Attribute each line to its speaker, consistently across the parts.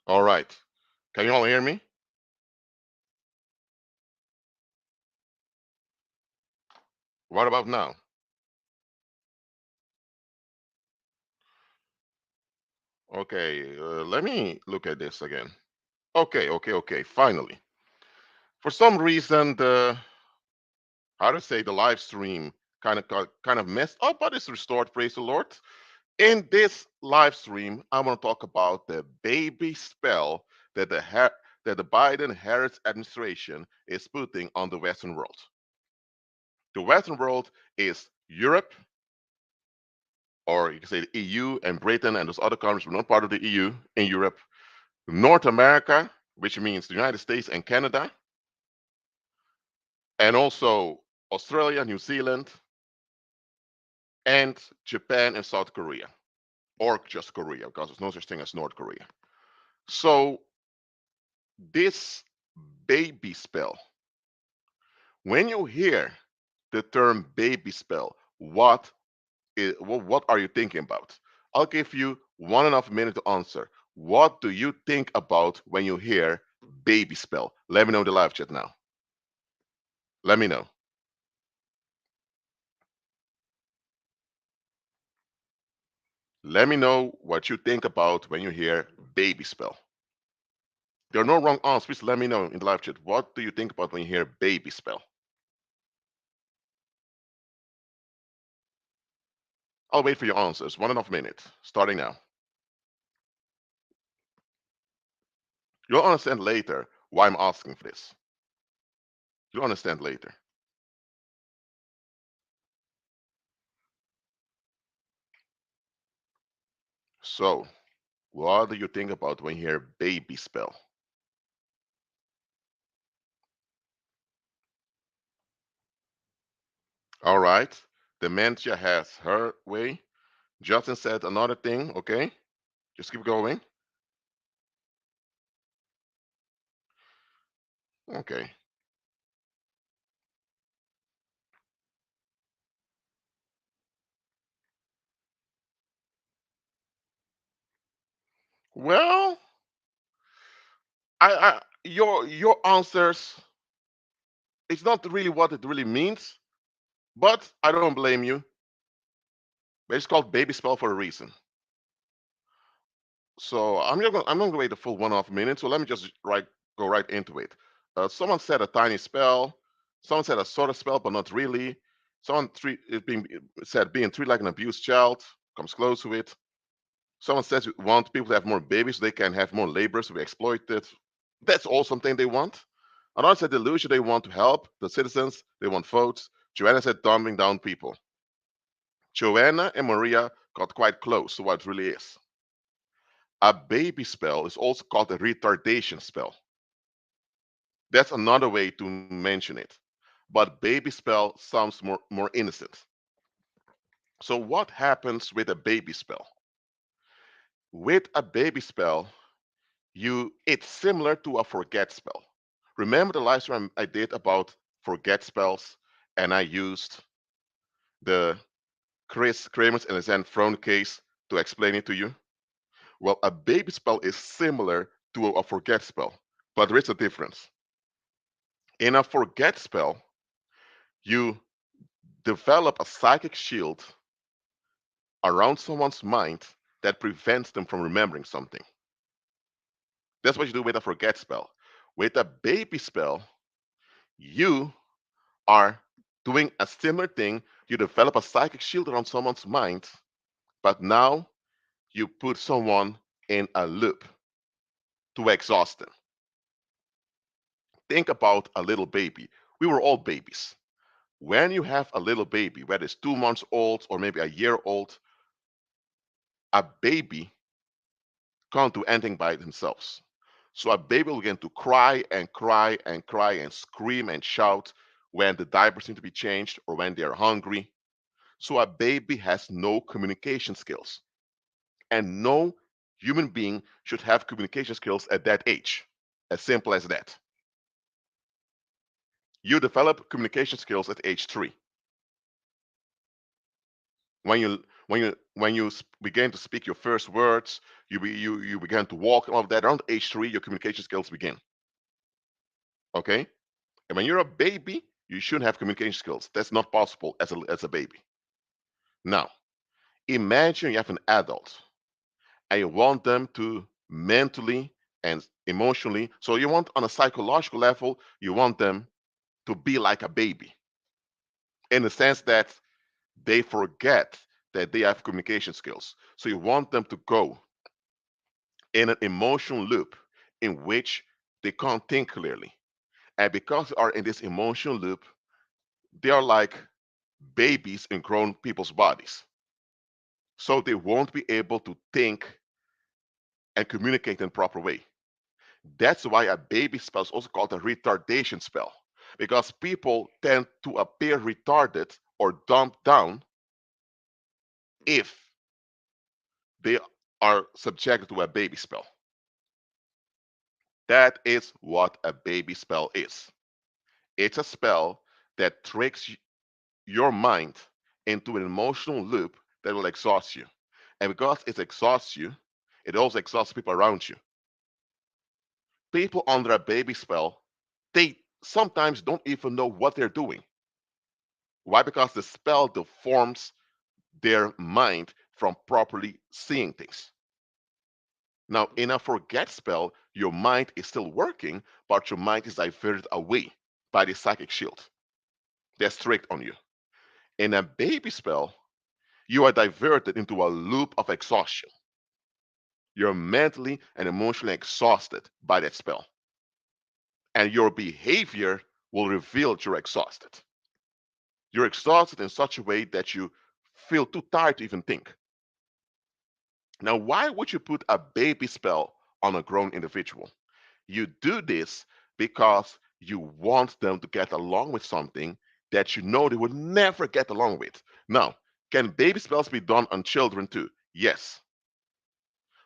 Speaker 1: All right. Can you all hear me? What about now? Okay, let me look at this again. Okay. Finally. For some reason, the how to say the live stream kind of messed up, but it's restored. Praise the Lord. In this live stream, I want to talk about the baby spell that the Biden-Harris administration is putting on the Western world. The Western world is Europe, or you can say the EU and Britain and those other countries who are not part of the EU in Europe, North America, which means the United States and Canada, and also Australia, New Zealand, and Japan and South Korea, or just Korea, because there's no such thing as North Korea. So this baby spell, when you hear the term baby spell, what are you thinking about? I'll give you 1.5 minutes to answer. What do you think about when you hear baby spell? Let me know in the live chat now. Let me know. Let me know what you think about when you hear baby spell. There are no wrong answers. Please let me know in the live chat. What do you think about when you hear baby spell? I'll wait for your answers. 1.5 minutes, starting now. You'll understand later why I'm asking for this. You'll understand later. So, what do you think about when you hear baby spell? All right. Dementia has her way. Justin said another thing. Okay. Just keep going. Okay. Well, your answers, it's not really what it really means, but I don't blame you. But it's called baby spell for a reason. So I'm not gonna wait the full 1.5 minutes. So let me just go right into it. Someone said a tiny spell. Someone said a sort of spell, but not really. Someone said being treated like an abused child comes close to it. Someone says we want people to have more babies so they can have more laborers to be exploited. That's all something they want. Another said delusion, they want to help the citizens, they want votes. Joanna said dumbing down people. Joanna and Maria got quite close to what it really is. A baby spell is also called a retardation spell. That's another way to mention it. But baby spell sounds more innocent. So what happens with a baby spell? With a baby spell, it's similar to a forget spell. Remember the live stream I did about forget spells, and I used the Chris Kramer's and Zen Throne case to explain it to you? Well, a baby spell is similar to a forget spell, but there is a difference. In a forget spell, you develop a psychic shield around someone's mind that prevents them from remembering something. That's what you do with a forget spell. With a baby spell, you are doing a similar thing. You develop a psychic shield around someone's mind, but now you put someone in a loop to exhaust them. Think about a little baby. We were all babies. When you have a little baby, whether it's 2 months old or maybe a year old, a baby can't do anything by themselves. So a baby will begin to cry and cry and cry and scream and shout when the diapers need to be changed or when they're hungry. So a baby has no communication skills. And no human being should have communication skills at that age. As simple as that. You develop communication skills at age 3. When you When you begin to speak your first words, you begin to walk and all of that. Around age 3, your communication skills begin. Okay, and when you're a baby, you shouldn't have communication skills. That's not possible as a baby. Now, imagine you have an adult and you want them to mentally and emotionally. So you want on a psychological level, you want them to be like a baby in the sense that they forget that they have communication skills. So you want them to go in an emotional loop in which they can't think clearly. And because they are in this emotional loop, they are like babies in grown people's bodies. So they won't be able to think and communicate in a proper way. That's why a baby spell is also called a retardation spell. Because people tend to appear retarded or dumbed down if they are subjected to a baby spell. That is what a baby spell is. It's a spell that tricks your mind into an emotional loop that will exhaust you. And because it exhausts you, it also exhausts people around you. People under a baby spell, they sometimes don't even know what they're doing. Why? Because the spell deforms their mind from properly seeing things. Now, in a forget spell, your mind is still working, but your mind is diverted away by the psychic shield. They're strict on you. In a baby spell, you are diverted into a loop of exhaustion. You're mentally and emotionally exhausted by that spell. And your behavior will reveal that you're exhausted. You're exhausted in such a way that you feel too tired to even think. Now, why would you put a baby spell on a grown individual? You do this because you want them to get along with something that you know they would never get along with. Now, can baby spells be done on children too? Yes.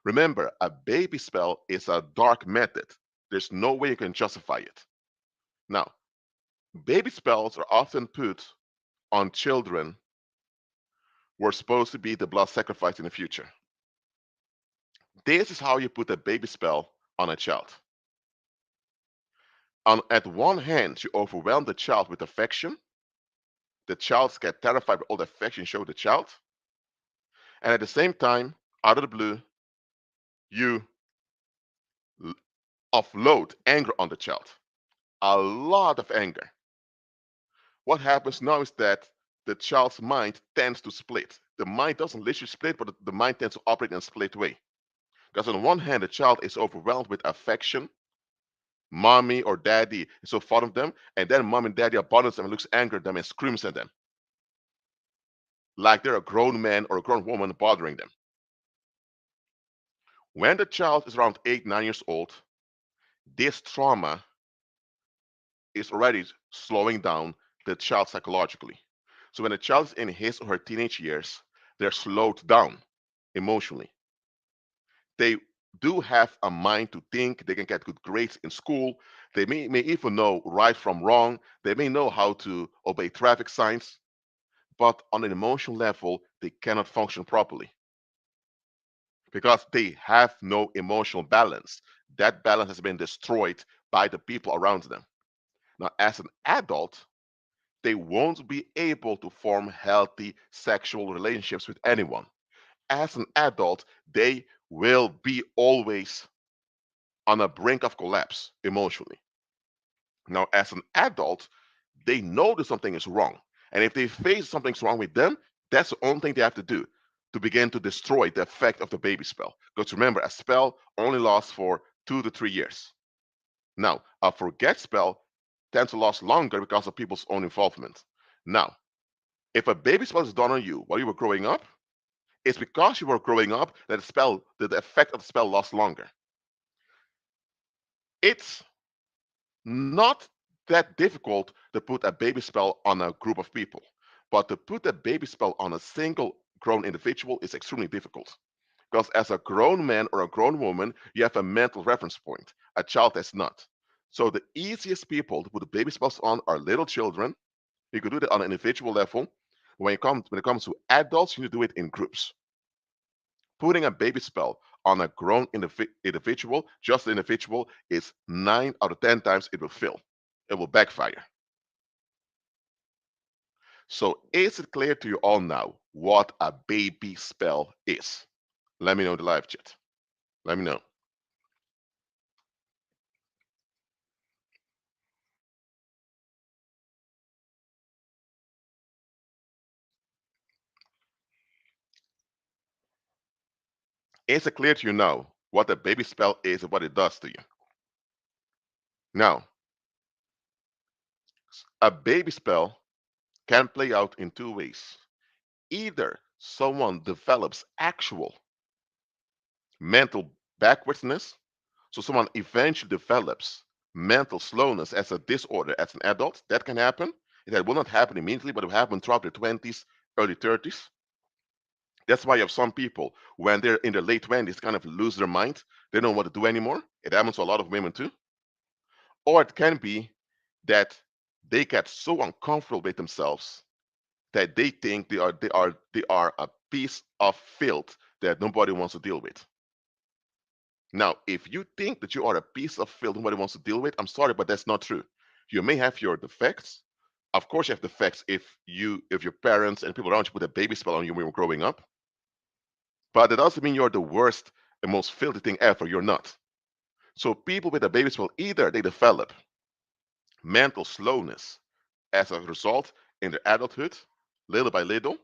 Speaker 1: Remember, a baby spell is a dark method. There's no way you can justify it. Now, baby spells are often put on children who are supposed to be the blood sacrifice in the future. This is how you put a baby spell on a child. At one hand, you overwhelm the child with affection. The child gets terrified by all the affection you show the child. And at the same time, out of the blue, you l- offload anger on the child. A lot of anger. What happens now is that the child's mind tends to split. The mind doesn't literally split, but the mind tends to operate in a split way. Because on one hand, the child is overwhelmed with affection. Mommy or daddy is so fond of them, and then mom and daddy abandons them and looks angry at them and screams at them. Like they're a grown man or a grown woman bothering them. When the child is around 8, 9 years old, this trauma is already slowing down the child psychologically. So when a child is in his or her teenage years, they're slowed down emotionally. They do have a mind to think, they can get good grades in school, they may even know right from wrong, they may know how to obey traffic signs, but on an emotional level, they cannot function properly because they have no emotional balance. That balance has been destroyed by the people around them. Now, as an adult, they won't be able to form healthy sexual relationships with anyone. As an adult, they will be always on a brink of collapse emotionally. Now, as an adult, they know that something is wrong. And if they face something's wrong with them, that's the only thing they have to do to begin to destroy the effect of the baby spell. Because remember, a spell only lasts for 2 to 3 years. Now, a forget spell tends to last longer because of people's own involvement. Now, if a baby spell is done on you while you were growing up, it's because you were growing up that the effect of the spell lasts longer. It's not that difficult to put a baby spell on a group of people, but to put a baby spell on a single grown individual is extremely difficult. Because as a grown man or a grown woman, you have a mental reference point. A child has not. So the easiest people to put baby spells on are little children. You could do that on an individual level. when it comes to adults, you need to do it in groups. Putting a baby spell on a grown individual, just an individual, is 9 out of 10 times it will fail. It will backfire. So is it clear to you all now what a baby spell is? Let me know in the live chat. Let me know. Is it clear to you now what a baby spell is and what it does to you? Now, a baby spell can play out in two ways. Either someone develops actual mental backwardness, so someone eventually develops mental slowness as a disorder as an adult. That can happen. That will not happen immediately, but it will happen throughout their 20s, early 30s. That's why you have some people, when they're in their late 20s, kind of lose their mind. They don't know what to do anymore. It happens to a lot of women too. Or it can be that they get so uncomfortable with themselves that they think they are a piece of filth that nobody wants to deal with. Now, if you think that you are a piece of filth nobody wants to deal with, I'm sorry, but that's not true. You may have your defects. Of course, you have defects if your parents and people around you put a baby spell on you when you were growing up. But that doesn't mean you're the worst and most filthy thing ever. You're not. So people with a baby spell, either they develop mental slowness as a result in their adulthood, little by little,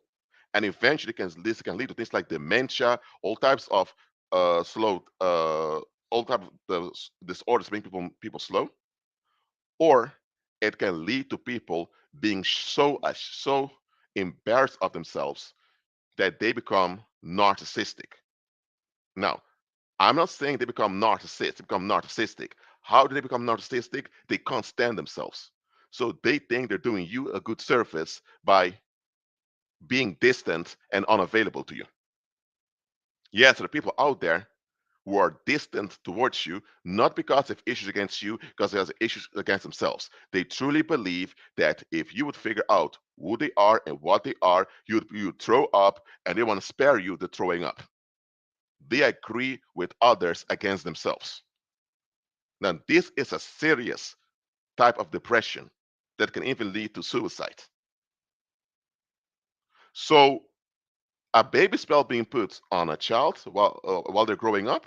Speaker 1: and eventually this can lead to things like dementia, all types of all types of disorders make people slow, or it can lead to people being so embarrassed of themselves that they become narcissistic. Now, I'm not saying they become narcissists, they become narcissistic. How do they become narcissistic? They can't stand themselves. So they think they're doing you a good service by being distant and unavailable to you. Yes, there are people out there who are distant towards you, not because of issues against you, because they have issues against themselves. They truly believe that if you would figure out who they are and what they are, you'd throw up, and they want to spare you the throwing up. They agree with others against themselves. Now, this is a serious type of depression that can even lead to suicide. So, a baby spell being put on a child while they're growing up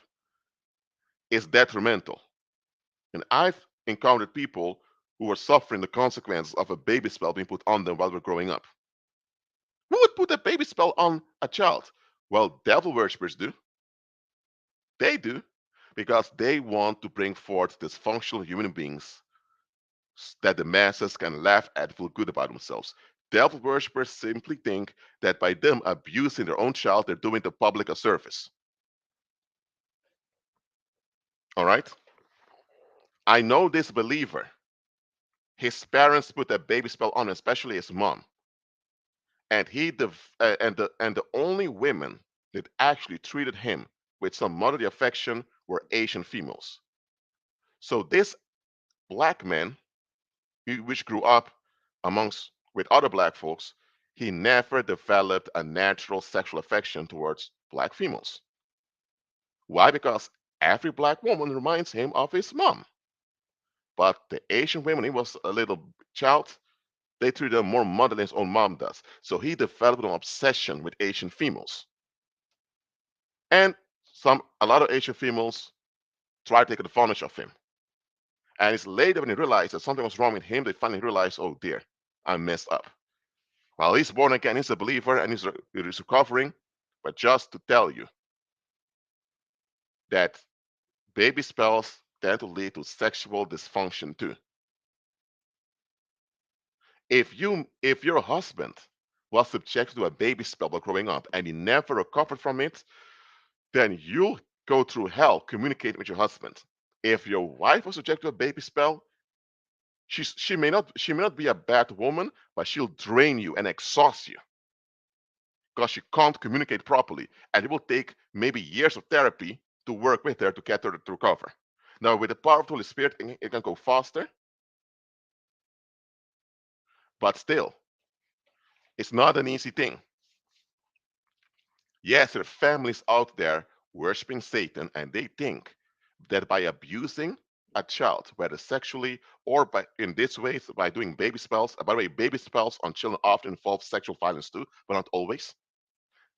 Speaker 1: is detrimental. And I've encountered people who are suffering the consequences of a baby spell being put on them while they're growing up. Who would put a baby spell on a child? Well, devil worshippers do. They do, because they want to bring forth dysfunctional human beings that the masses can laugh at and feel good about themselves. Devil worshippers simply think that by them abusing their own child, they're doing the public a service. All right? I know this believer. His parents put a baby spell on him, especially his mom. And the only women that actually treated him with some motherly affection were Asian females. So this black man, which grew up amongst with other black folks, he never developed a natural sexual affection towards black females. Why? Because every black woman reminds him of his mom. But the Asian women, he was a little child, they treated him more motherly than his own mom does. So he developed an obsession with Asian females. And a lot of Asian females tried to take advantage of him. And it's later when he realized that something was wrong with him, they finally realized, oh dear, I messed up. Well, he's born again, he's a believer, and he's recovering. But just to tell you that baby spells tend to lead to sexual dysfunction too. If your husband was subjected to a baby spell while growing up and he never recovered from it, then you'll go through hell communicating with your husband. If your wife was subjected to a baby spell, she may not be a bad woman, but she'll drain you and exhaust you because she can't communicate properly, and it will take maybe years of therapy to work with her to get her to recover. Now, with the power of the Holy Spirit, it can go faster, but still, It's not an easy thing. Yes, there are families out there worshiping Satan, and they think that by abusing a child, whether sexually or by in this way, so by doing baby spells. By the way, baby spells on children often involve sexual violence too, but not always.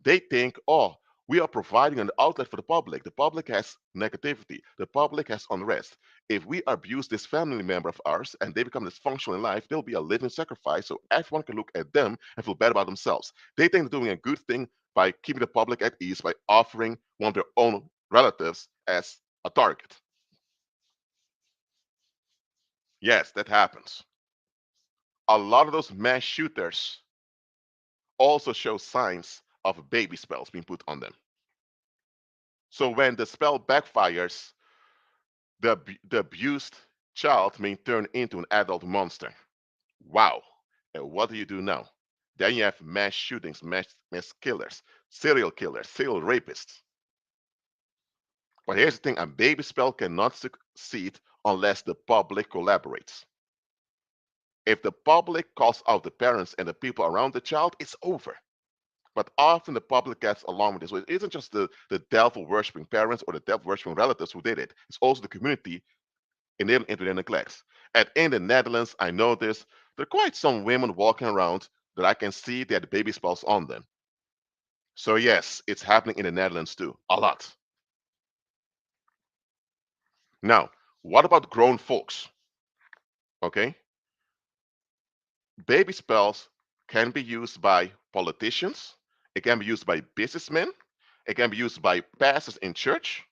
Speaker 1: They think, oh, we are providing an outlet for the public. The public has negativity. The public has unrest. If we abuse this family member of ours and they become dysfunctional in life, they'll be a living sacrifice so everyone can look at them and feel bad about themselves. They think they're doing a good thing by keeping the public at ease by offering one of their own relatives as a target. Yes, that happens. A lot of those mass shooters also show signs of baby spells being put on them. So when the spell backfires, the abused child may turn into an adult monster. Wow. And what do you do now? Then you have mass shootings, mass killers, serial rapists. But here's the thing, a baby spell cannot succeed unless the public collaborates. If the public calls out the parents and the people around the child, it's over. But often the public gets along with this. So it isn't just the devil worshipping parents or the devil worshipping relatives who did it. It's also the community enabling into their neglects. And in the Netherlands, I know this, there are quite some women walking around that I can see that the baby spells on them. So yes, it's happening in the Netherlands too, a lot. Now, what about grown folks? Okay, baby spells can be used by politicians. It can be used by businessmen. It can be used by pastors in church.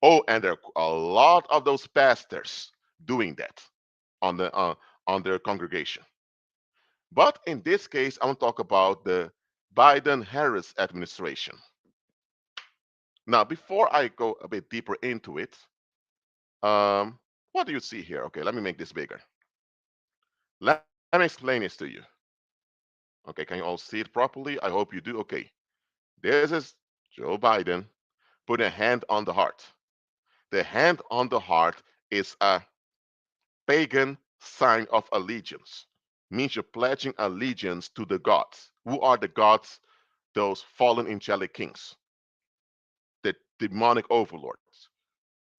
Speaker 1: Oh, and there are a lot of those pastors doing that on their congregation. But in this case, I want to talk about the Biden-Harris administration. Now, before I go a bit deeper into it, what do you see here? Okay, let me make this bigger. Let me explain this to you. Okay, can you all see it properly? I hope you do. Okay, this is Joe Biden putting a hand on the heart. The hand on the heart is a pagan sign of allegiance. Means you're pledging allegiance to the gods. Who are the gods? Those fallen angelic kings, the demonic overlords.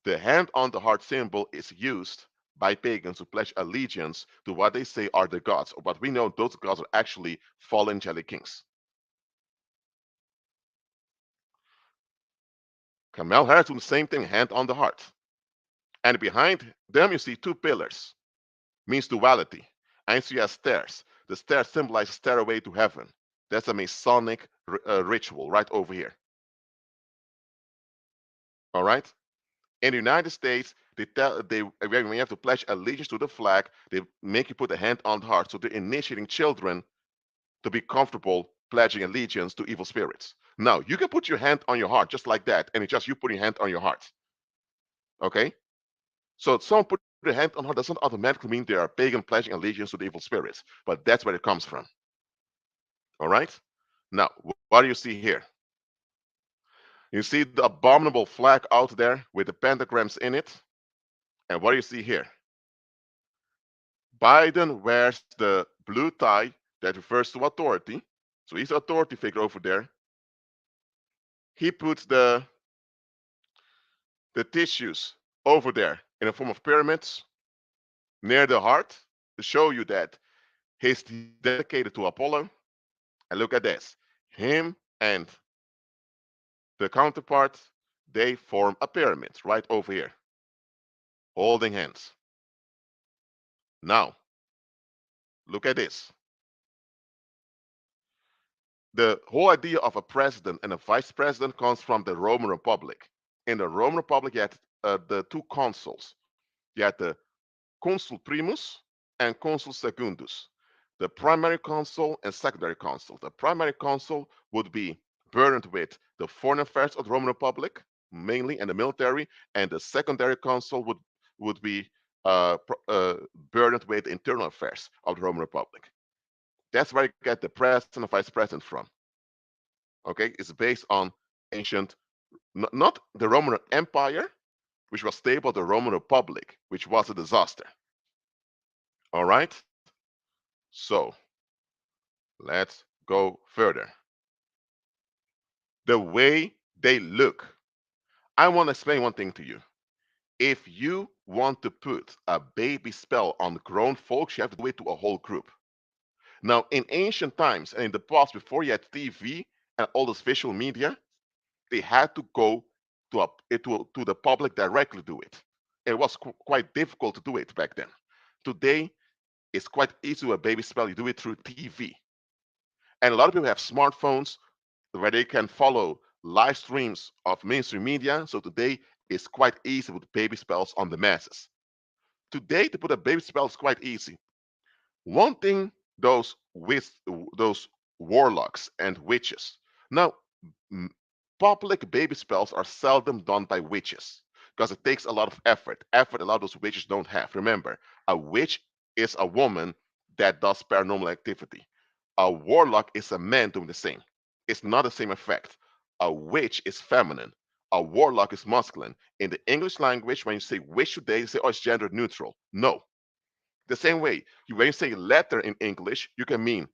Speaker 1: The hand on the heart symbol is used by pagans to pledge allegiance to what they say are the gods, but we know those gods are actually fallen angelic kings. Kamala Harris doing the same thing, hand on the heart. And behind them you see two pillars, means duality. And so you have stairs. The stairs symbolize a stairway to heaven. That's a Masonic ritual right over here. All right? In the United States, when you have to pledge allegiance to the flag, they make you put a hand on the heart. So they're initiating children to be comfortable pledging allegiance to evil spirits. Now, you can put your hand on your heart just like that, and it's just you putting your hand on your heart. Okay? So someone put their hand on heart doesn't automatically mean they are pagan pledging allegiance to the evil spirits, but that's where it comes from. All right? Now, what do you see here? You see the abominable flag out there with the pentagrams in it. And what do you see here? Biden wears the blue tie that refers to authority. So he's the authority figure over there. He puts the tissues over there in the form of pyramids near the heart to show you that he's dedicated to Apollo. And look at this. Him and the counterpart, they form a pyramid right over here, holding hands. Now, look at this. The whole idea of a president and a vice president comes from the Roman Republic. In the Roman Republic, you had the two consuls. You had the consul primus and consul secundus, the primary consul and secondary consul. The primary consul would be burdened with the foreign affairs of the Roman Republic, mainly, and the military, and the secondary consul would be burdened with internal affairs of the Roman Republic. That's where you get the president and vice president from. Okay, it's based on ancient, not the Roman Empire, which was stable, the Roman Republic, which was a disaster. All right, so Let's go further. The way they look. I want to explain one thing to you. If you want to put a baby spell on grown folks, you have to do it to a whole group. Now, in ancient times and in the past, before you had TV and all this visual media, they had to go to the public directly to do it. It was quite difficult to do it back then. Today, it's quite easy to do a baby spell. You do it through TV. And a lot of people have smartphones where they can follow live streams of mainstream media. So today, it's quite easy with baby spells on the masses. Today, to put a baby spell is quite easy. One thing those warlocks and witches. Now, m- public baby spells are seldom done by witches because it takes a lot of effort. Effort a lot of those witches don't have. Remember, a witch is a woman that does paranormal activity. A warlock is a man doing the same. It's not the same effect. A witch is feminine. A warlock is masculine. In the English language, when you say witch today, you say, oh, it's gender neutral. No, the same way, when you say letter in English, you can mean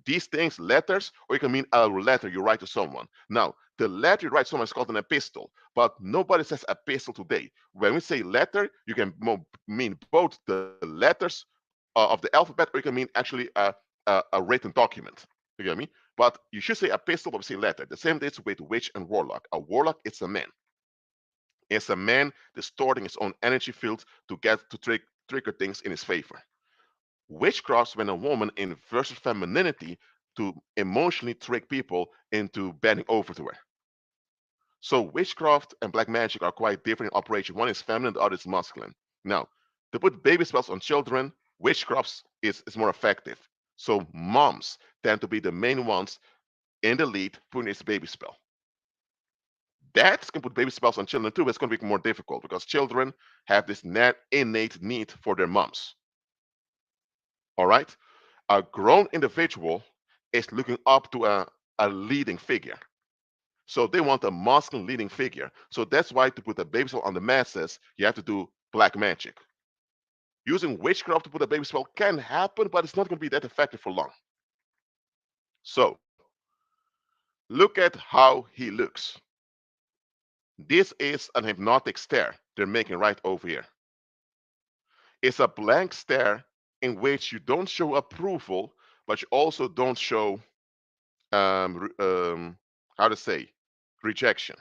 Speaker 1: these things, letters, or you can mean a letter you write to someone. Now, the letter you write to someone is called an epistle, but nobody says epistle today. When we say letter, you can mean both the letters of the alphabet, or you can mean actually a written document. You get me? But you should say epistle, but we say letter. The same thing with witch and warlock. A warlock is a man. It's a man distorting his own energy field to get to trigger things in his favor. Witchcraft when a woman inverts femininity to emotionally trick people into bending over to her. So witchcraft and black magic are quite different in operation. One is feminine, the other is masculine. Now, to put baby spells on children, witchcraft is more effective. So moms tend to be the main ones in the lead putting this baby spell. Dads can put baby spells on children too, but it's going to be more difficult because children have this innate need for their moms. All right? A grown individual is looking up to a leading figure. So they want a masculine leading figure. So that's why to put a baby spell on the masses, you have to do black magic. Using witchcraft to put a baby spell can happen, but it's not going to be that effective for long. So look at how he looks. This is an hypnotic stare they're making right over here. It's a blank stare in which you don't show approval, but you also don't show how to say rejection.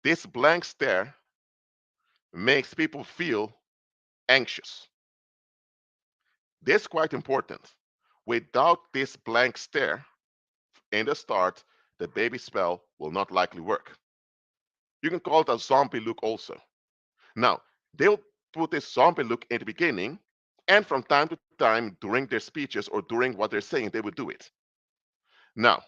Speaker 1: This blank stare makes people feel anxious. This is quite important. Without this blank stare in the start, the baby spell will not likely work. You can call it a zombie look also. Now, they'll put this zombie look in the beginning, and from time to time during their speeches or during what they're saying, they will do it. Now,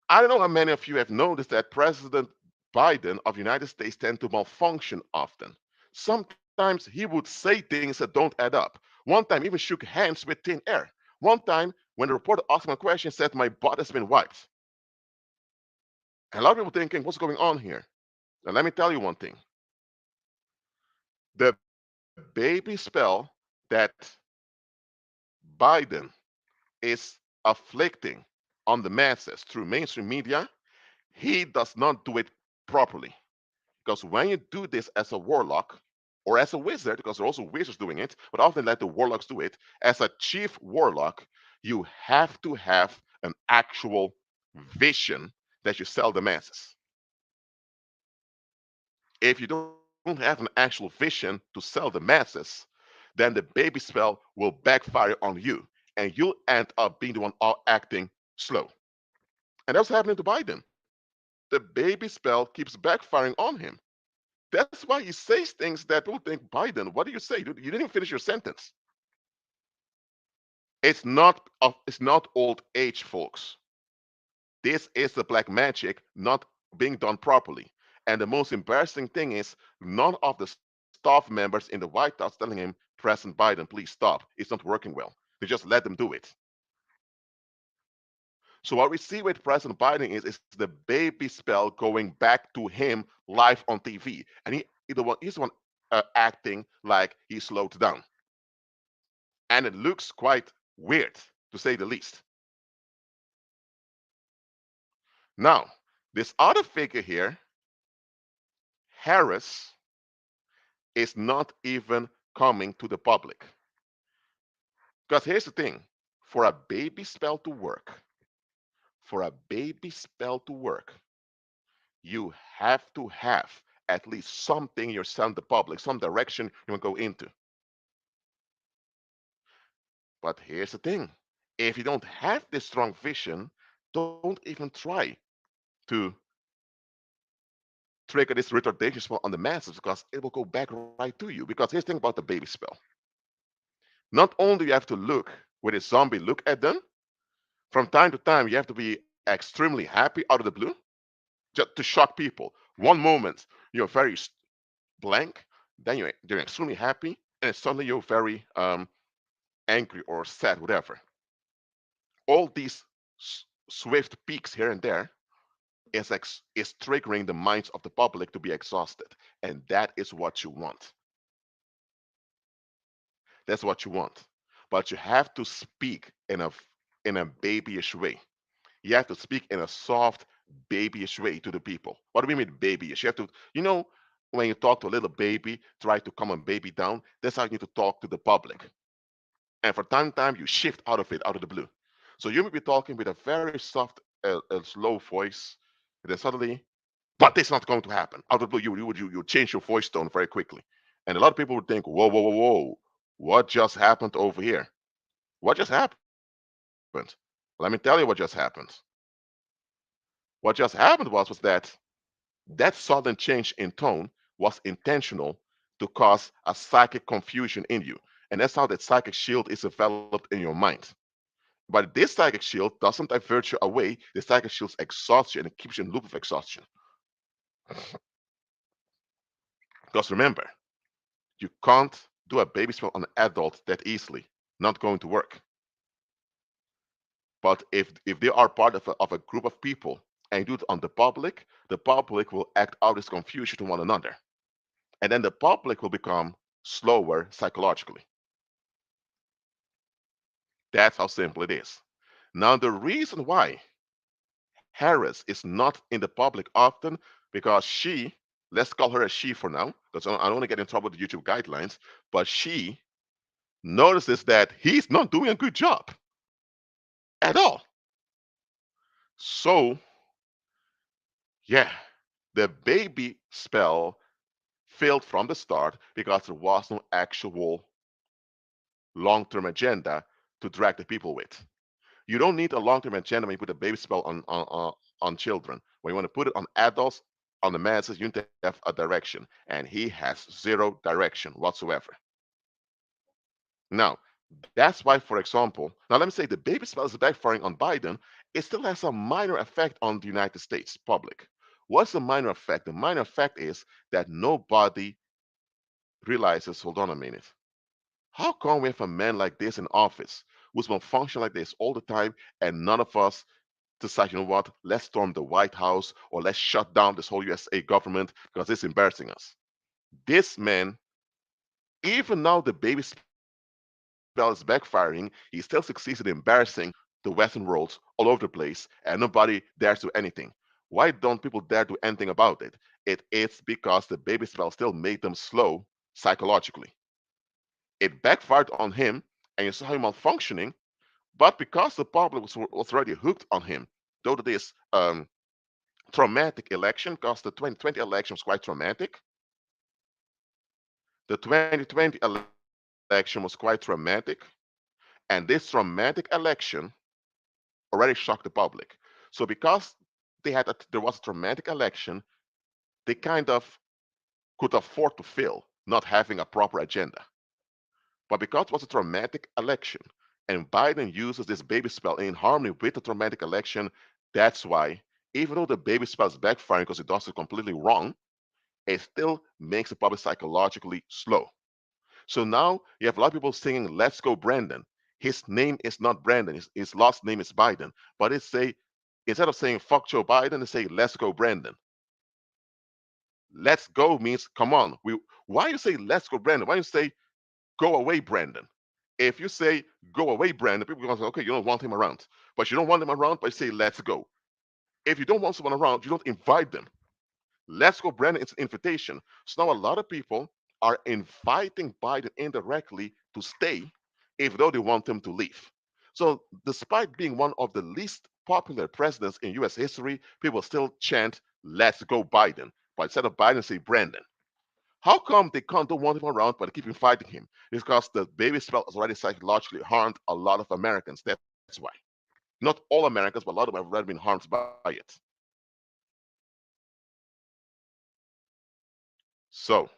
Speaker 1: I don't know how many of you have noticed that President Biden of the United States tend to malfunction often. Sometimes he would say things that don't add up. One time, even shook hands with thin air. One time, when the reporter asked him a question, said, "My butt has been wiped." And a lot of people thinking, "What's going on here?" Now, let me tell you one thing: the baby spell that Biden is afflicting on the masses through mainstream media, he does not do it properly. Because when you do this as a warlock or as a wizard, because there are also wizards doing it, but often let the warlocks do it, as a chief warlock, you have to have an actual vision that you sell the masses. If you don't have an actual vision to sell the masses, then the baby spell will backfire on you and you'll end up being the one all acting slow. And that's happening to Biden. The baby spell keeps backfiring on him. That's why he says things that people think, Biden, what do you say? You didn't even finish your sentence. It's not old age, folks. This is the black magic not being done properly. And the most embarrassing thing is none of the staff members in the White House telling him, President Biden, please stop. It's not working well. They just let them do it. So what we see with President Biden is the baby spell going back to him live on TV. And he's the one acting like he slowed down. And it looks quite weird, to say the least. Now, this other figure here, Harris, is not even coming to the public. Because here's the thing, for a baby spell to work, for a baby spell to work, you have to have at least something you're selling the public, some direction you want to go into. But here's the thing, if you don't have this strong vision, don't even try to trigger this retardation spell on the masses because it will go back right to you. Because here's the thing about the baby spell. Not only do you have to look with a zombie look at them, from time to time you have to be extremely happy out of the blue just to shock people. One moment you're very blank, then you're extremely happy, and then suddenly you're very angry or sad, whatever. All these swift peaks here and there is triggering the minds of the public to be exhausted, and that is what you want. That's what you want. But you have to speak in a babyish way. You have to speak in a soft, babyish way to the people. What do we mean babyish? You have to, when you talk to a little baby, try to calm a baby down. That's how you need to talk to the public. And from time to time, you shift out of it, out of the blue. So you may be talking with a very soft, slow voice, and then suddenly, but this is not going to happen. Out of the blue, you change your voice tone very quickly. And a lot of people would think, whoa, whoa, whoa, whoa, what just happened over here? What just happened? Let me tell you what just happened. What just happened was that sudden change in tone was intentional to cause a psychic confusion in you. And that's how that psychic shield is developed in your mind. But this psychic shield doesn't divert you away. The psychic shield exhausts you and it keeps you in a loop of exhaustion. Because remember, you can't do a baby spell on an adult that easily. Not going to work. But if they are part of a group of people and you do it on the public will act out this confusion to one another. And then the public will become slower psychologically. That's how simple it is. Now, the reason why Harris is not in the public often because let's call her a she for now, because I don't want to get in trouble with the YouTube guidelines, but she notices that he's not doing a good job at all. So, yeah, the baby spell failed from the start because there was no actual long-term agenda to drag the people with. You don't need a long-term agenda when you put a baby spell on children. When you want to put it on adults, on the masses, you need to have a direction, and he has zero direction whatsoever. Now, that's why, for example, now let me say the baby spell is backfiring on Biden. It still has a minor effect on the United States public. What's the minor effect? The minor effect is that nobody realizes, hold on a minute, how come we have a man like this in office who's going to function like this all the time and none of us decide, you know what, let's storm the White House or let's shut down this whole USA government because it's embarrassing us. This man, even now the baby spell is backfiring, he still succeeds in embarrassing the Western world all over the place and nobody dares to do anything. Why don't people dare do anything about it? It is because the baby spell still made them slow psychologically. It backfired on him and you saw him malfunctioning, but because the public was already hooked on him, though this traumatic election, because the 2020 election was quite traumatic, the 2020 election was quite traumatic, and this traumatic election already shocked the public. So because there was a traumatic election, they kind of could afford to fail not having a proper agenda. But because it was a traumatic election, and Biden uses this baby spell in harmony with the traumatic election, that's why, even though the baby spell is backfiring because it does it completely wrong, it still makes the public psychologically slow. So now you have a lot of people singing "Let's Go Brandon." His name is not Brandon. His last name is Biden. But it say instead of saying "fuck Joe Biden," they say "Let's go Brandon." Let's go means come on. Why you say "Let's go Brandon"? Why you say "Go away Brandon"? If you say "Go away Brandon," people are going to say, "Okay, you don't want him around," but you don't want him around. But you say "Let's go." If you don't want someone around, you don't invite them. Let's go, Brandon. It's an invitation. So now a lot of people are inviting Biden indirectly to stay, even though they want him to leave. So, despite being one of the least popular presidents in US history, people still chant, "Let's go, Biden." But instead of Biden, say Brandon. How come they don't want him around, but they keep inviting him? It's because the baby spell has already psychologically harmed a lot of Americans. That's why. Not all Americans, but a lot of them have already been harmed by it. So,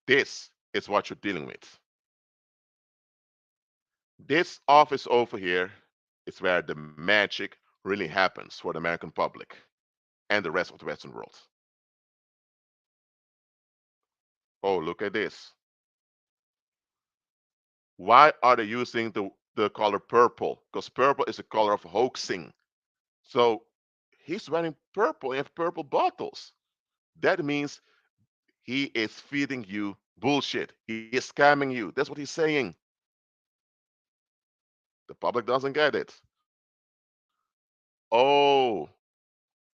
Speaker 1: this is what you're dealing with. This office over here is where the magic really happens for the American public and the rest of the Western world. Oh, look at this. Why are they using the color purple? Because purple is the color of hoaxing. So he's wearing purple. He has purple bottles. That means he is feeding you bullshit. He is scamming you. That's what he's saying. The public doesn't get it. Oh,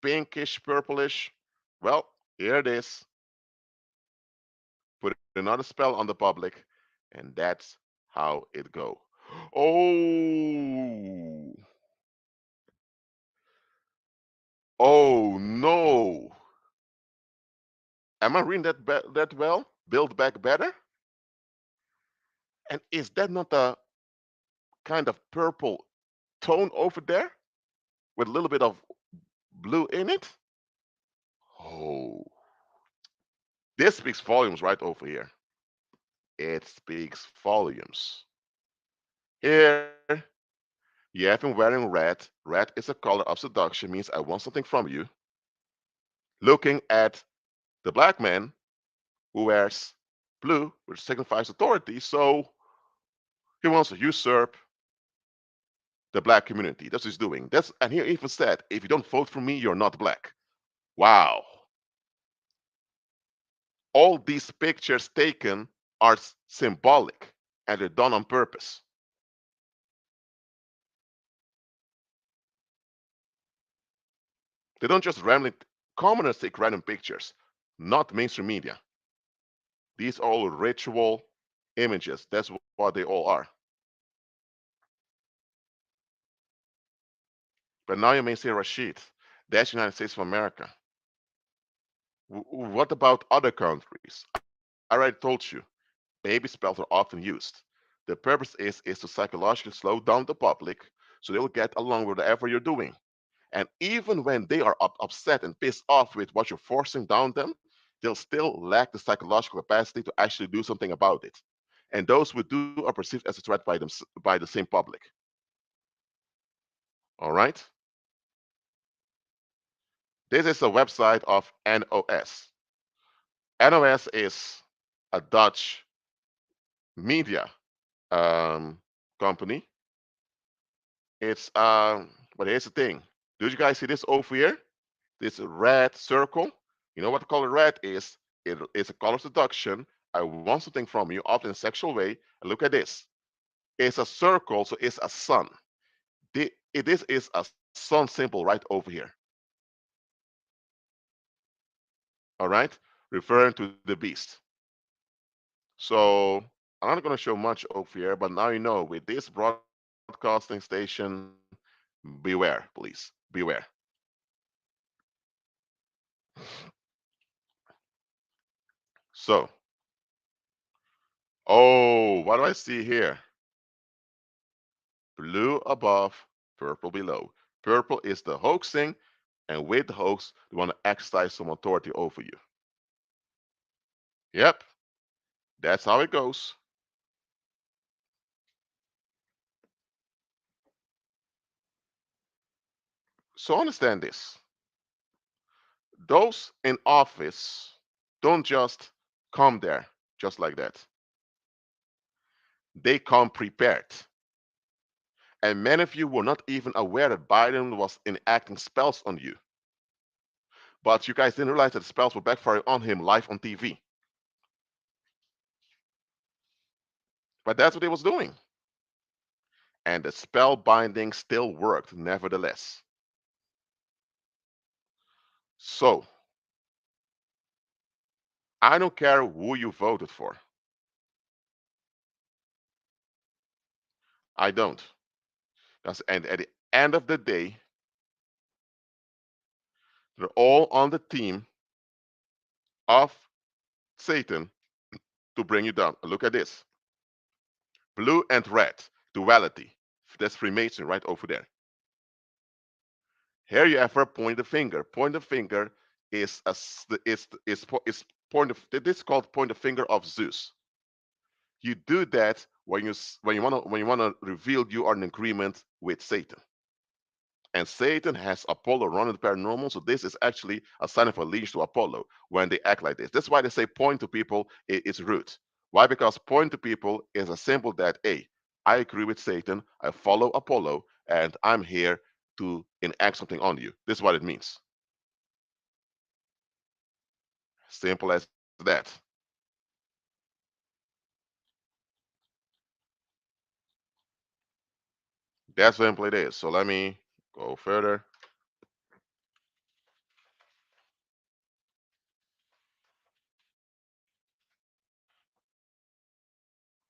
Speaker 1: pinkish, purplish. Well, here it is. Put another spell on the public, and that's how it go. Oh, oh no! Am I reading that well? Build back better. And is that not a kind of purple tone over there with a little bit of blue in it? Oh, this speaks volumes right over here. It speaks volumes. Here, you have him wearing red. Red is a color of seduction, means I want something from you. Looking at the black man who wears blue, which signifies authority, so he wants to usurp the black community. That's what he's doing. That's and he even said, if you don't vote for me, you're not black. Wow. All these pictures taken are symbolic and they're done on purpose. They don't just randomly commoners take random pictures, not mainstream media. These are all ritual images. That's what they all are. But now you may say, Rashid, that's United States of America. What about other countries? I already told you, baby spells are often used. The purpose is to psychologically slow down the public so they'll get along with whatever you're doing. And even when they are upset and pissed off with what you're forcing down them, they'll still lack the psychological capacity to actually do something about it. And those who do are perceived as a threat by the same public. All right? This is a website of NOS. NOS is a Dutch media company. It's but here's the thing. Do you guys see this over here? This red circle. You know what the color red is? It is a color seduction. I want something from you, often in a sexual way. And look at this. It's a circle, so it's a sun. This is a sun symbol right over here. All right, referring to the beast. So I'm not going to show much over here, but now you know with this broadcasting station, beware, please, beware. So, oh, what do I see here? Blue above, purple below. Purple is the hoaxing, and with the hoax, they want to exercise some authority over you. Yep, that's how it goes. So understand this. Those in office don't just come there just like that. They come prepared. And many of you were not even aware that Biden was enacting spells on you. But you guys didn't realize that the spells were backfiring on him live on TV. But that's what he was doing. And the spell binding still worked, nevertheless. So I don't care who you voted for. I don't. And at the end of the day, they're all on the team of Satan to bring you down. Look at this. Blue and red, duality. That's Freemason right over there. Here you have her point the finger. Point the finger is point of, this is called point the finger of Zeus. You do that when you wanna reveal you are in agreement with Satan. And Satan has Apollo running the paranormal, so this is actually a sign of allegiance to Apollo when they act like this. That's why they say point to people is rude. Why? Because point to people is a symbol that, hey, I agree with Satan, I follow Apollo, and I'm here to enact something on you. This is what it means. Simple as that. That's simple it is. So let me go further.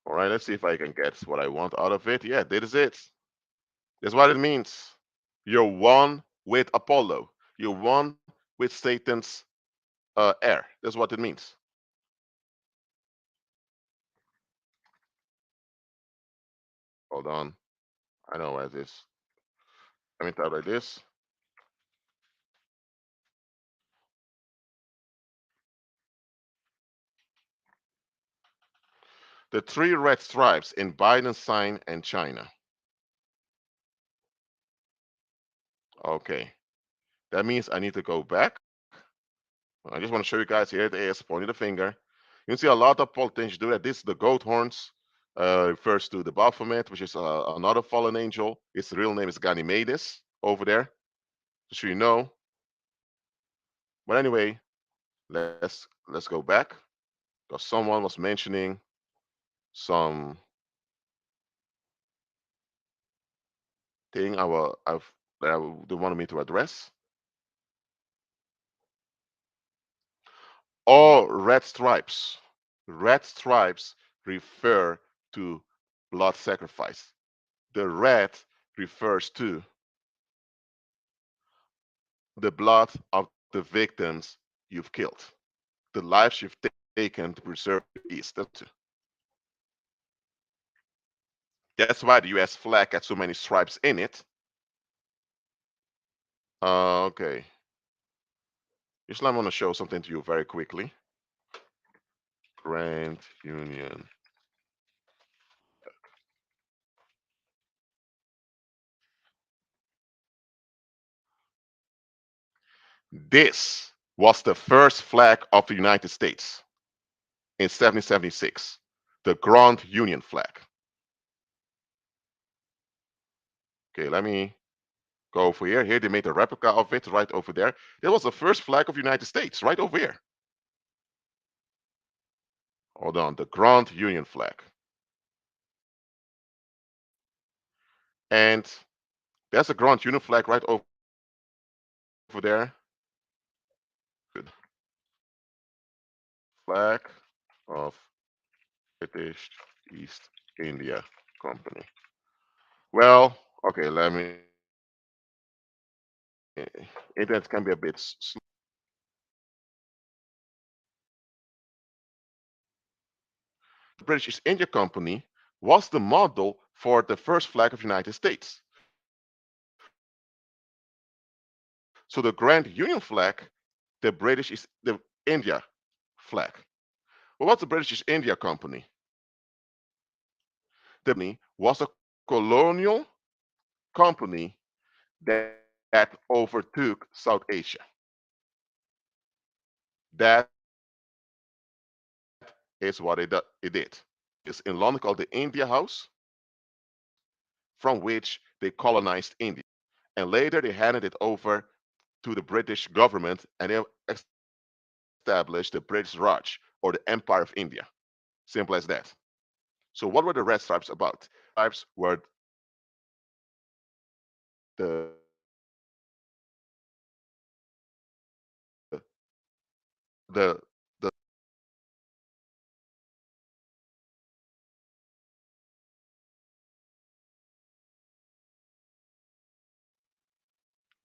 Speaker 1: All right, let's see if I can get what I want out of it. Yeah, this is it. That's what it means. You're one with Apollo. You're one with Satan's heir. That's what it means. Hold on. I know where this. Let me type like this. The three red stripes in Biden's sign and China. Okay. That means I need to go back. I just want to show you guys here it is, pointing the finger. You can see a lot of politicians do that. This is the goat horns. Refers to the Baphomet, which is another fallen angel. Its real name is Ganymedes over there, just so you know. But anyway, let's go back because someone was mentioning some thing they wanted me to address. All red stripes refer to blood sacrifice. The red refers to the blood of the victims you've killed, the lives you've taken to preserve peace. That's why the US flag has so many stripes in it. Okay. Just I want to show something to you very quickly. Grand Union. This was the first flag of the United States in 1776, the Grand Union flag. Okay, let me go over here. Here they made a replica of it right over there. It was the first flag of the United States right over here. Hold on, the Grand Union flag. And there's a Grand Union flag right over there. Good. Flag of British East India Company. Well, okay, let me. Internet can be a bit slow. The British East India Company was the model for the first flag of the United States. So the Grand Union flag, the British East the India flag. Well, what's the British East India Company? The company was a colonial company that overtook South Asia. That is what it did. It's in London called the India House, from which they colonized India. And later they handed it over to the British government and they established the British Raj or the Empire of India. Simple as that. So what were the red stripes about? Stripes were the the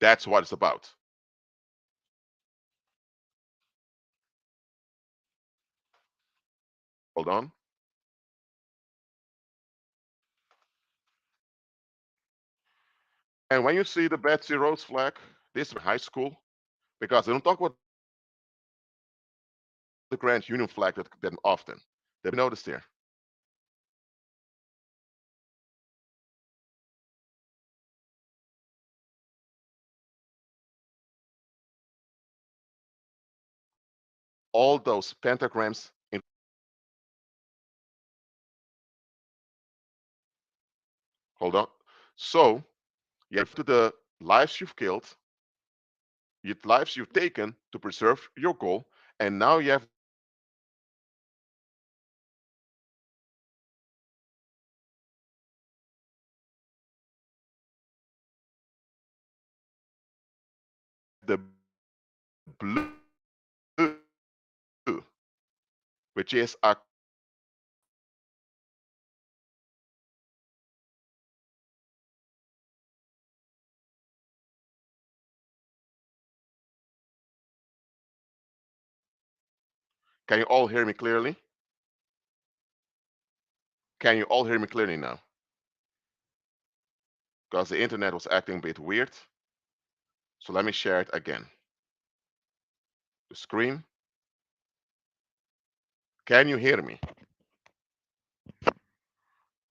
Speaker 1: that's what it's about. Hold on. And when you see the Betsy Rose flag, this is high school because they don't talk about the Grand Union flag that often. They've noticed here. All those pentagrams in, hold on. So you have to the lives you've killed, the lives you've taken to preserve your goal, and now you have the blue, which is a, can you all hear me clearly? Can you all hear me clearly now? Because the internet was acting a bit weird. So let me share it again. The screen. Can you hear me?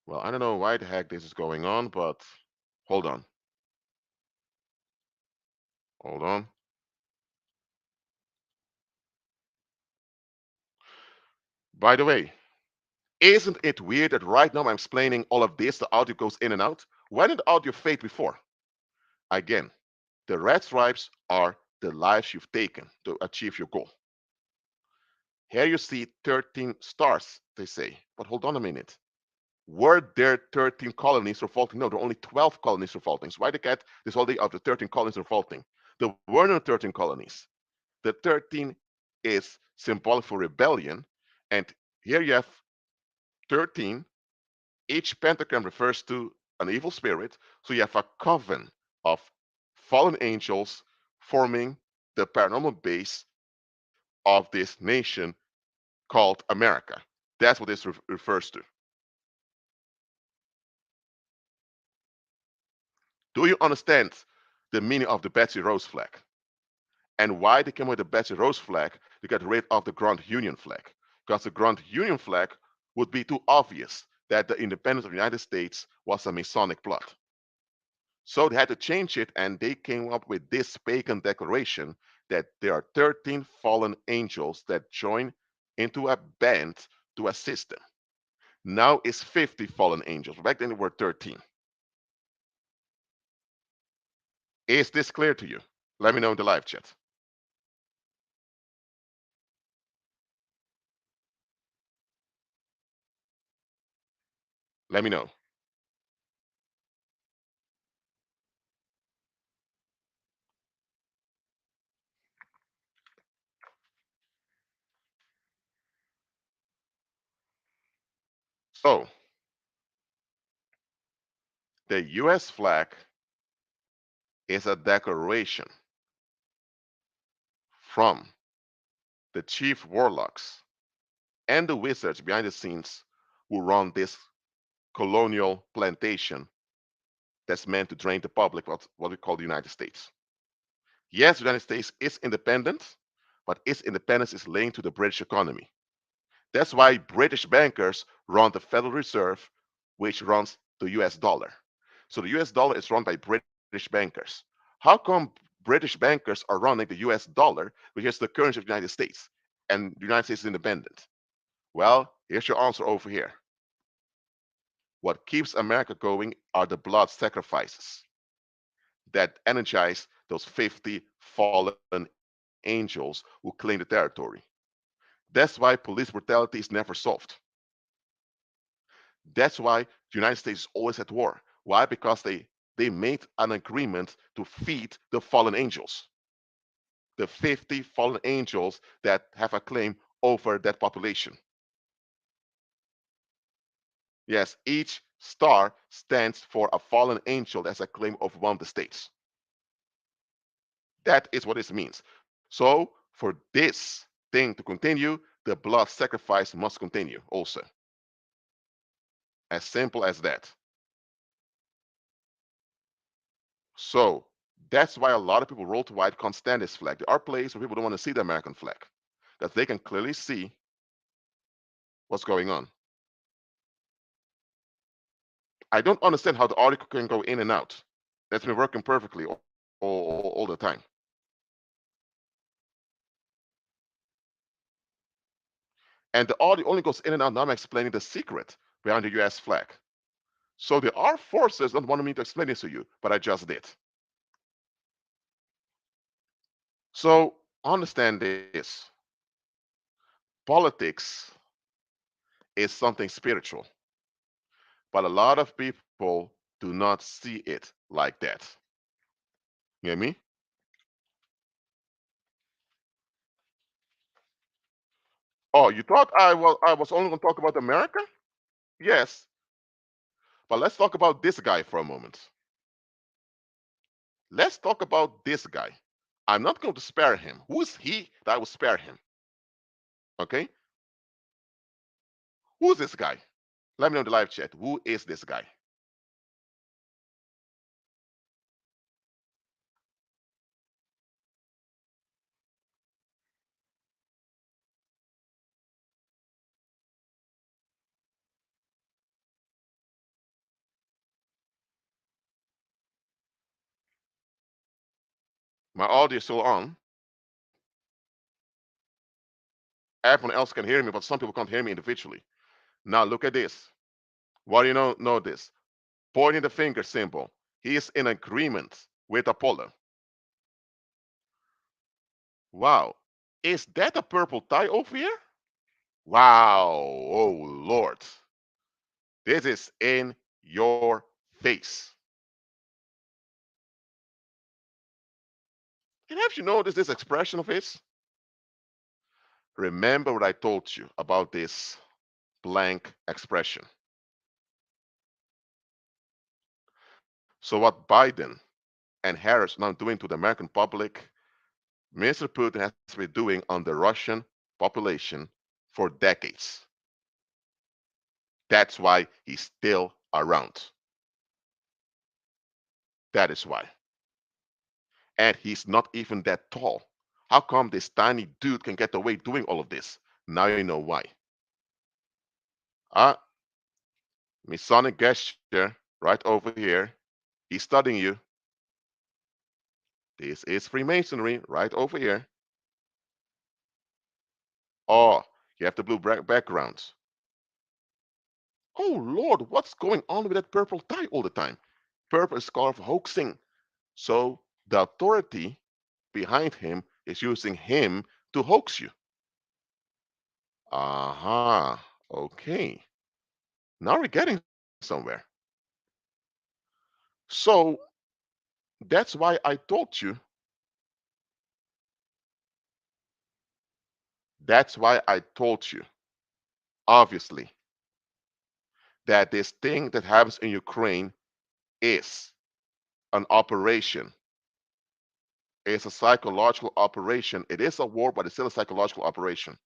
Speaker 1: Well, I don't know why the heck this is going on, but hold on. Hold on. By the way, isn't it weird that right now I'm explaining all of this, the audio goes in and out? When did the audio fade before? Again, the red stripes are the lives you've taken to achieve your goal. Here you see 13 stars, they say. But hold on a minute. Were there 13 colonies revolting? No, there are only 12 colonies revolting. So why they get this whole day of the 13 colonies revolting? There were no 13 colonies. The 13 is symbolic for rebellion. And here you have 13. Each pentagram refers to an evil spirit. So you have a coven of fallen angels forming the paranormal base of this nation called America. That's what this refers to. Do you understand the meaning of the Betsy Rose flag? And why they came with the Betsy Rose flag to get rid of the Grand Union flag? Because the Grand Union flag would be too obvious that the independence of the United States was a Masonic plot. So they had to change it, and they came up with this pagan declaration that there are 13 fallen angels that join into a band to assist them. Now it's 50 fallen angels. Back then there were 13. Is this clear to you? Let me know in the live chat. Let me know. So the US flag is a declaration from the chief warlocks and the wizards behind the scenes who run this colonial plantation that's meant to drain the public, what we call the United States. Yes, the United States is independent, but its independence is linked to the British economy. That's why British bankers run the Federal Reserve, which runs the US dollar. So the US dollar is run by British bankers. How come British bankers are running the US dollar, which is the currency of the United States, and the United States is independent? Well, here's your answer over here. What keeps America going are the blood sacrifices that energize those 50 fallen angels who claim the territory. That's why police brutality is never solved. That's why the United States is always at war. Why? Because they made an agreement to feed the fallen angels. the 50 fallen angels that have a claim over that population. Yes, each star stands for a fallen angel that's a claim of one of the states. That is what this means. So, for this thing to continue, the blood sacrifice must continue also. As simple as that. So, that's why a lot of people worldwide can't stand this flag. There are places where people don't want to see the American flag, that they can clearly see what's going on. I don't understand how the article can go in and out. That's been working perfectly all the time. And the audio only goes in and out. Now I'm explaining the secret behind the US flag. So there are forces that wanted me to explain this to you, but I just did. So understand this. Politics is something spiritual, but a lot of people do not see it like that. You hear me? Oh, you thought I was only going to talk about America? Yes, but let's talk about this guy for a moment. Let's talk about this guy. I'm not going to spare him. Who is he that I will spare him? Okay? Who's this guy? Let me know in the live chat. Who is this guy? My audio is still on. Everyone else can hear me, but some people can't hear me individually. Now look at this. Why do you know this? Pointing the finger symbol. He is in agreement with Apollo. Wow. Is that a purple tie over here? Wow. Oh Lord. This is in your face. And have you noticed this expression of his? Remember what I told you about this blank expression. So what Biden and Harris now doing to the American public, Mr. Putin has been doing on the Russian population for decades. That's why he's still around. That is why. And he's not even that tall. How come this tiny dude can get away doing all of this? Now you know why. Ah, Masonic gesture right over here. He's studying you. This is Freemasonry right over here. Oh, you have the blue backgrounds. Oh Lord, what's going on with that purple tie all the time? Purple is color for hoaxing. So the authority behind him is using him to hoax you. Aha. Okay. Now we're getting somewhere. So that's why I told you. That's why I told you, obviously, that this thing that happens in Ukraine is an operation. It's a psychological operation. It is a war, but it's still a psychological operation.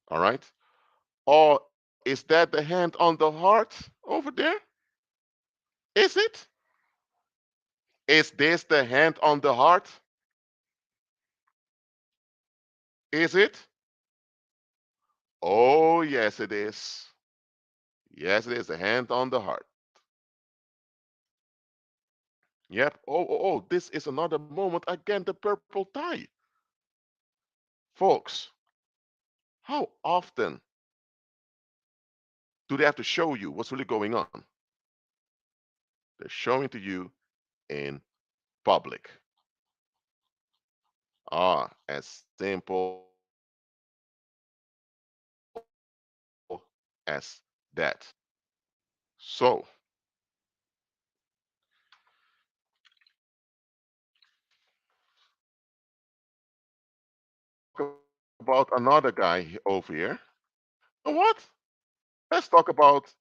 Speaker 1: All right. Or is that the hand on the heart over there? Is it? Is this the hand on the heart? Is it? Oh, yes, it is. Yes, it is the hand on the heart. Yep. Oh, this is another moment again, the purple tie. Folks, how often do they have to show you what's really going on? They're showing to you in public. As simple as that. So, about another guy over here. You know what? Let's talk about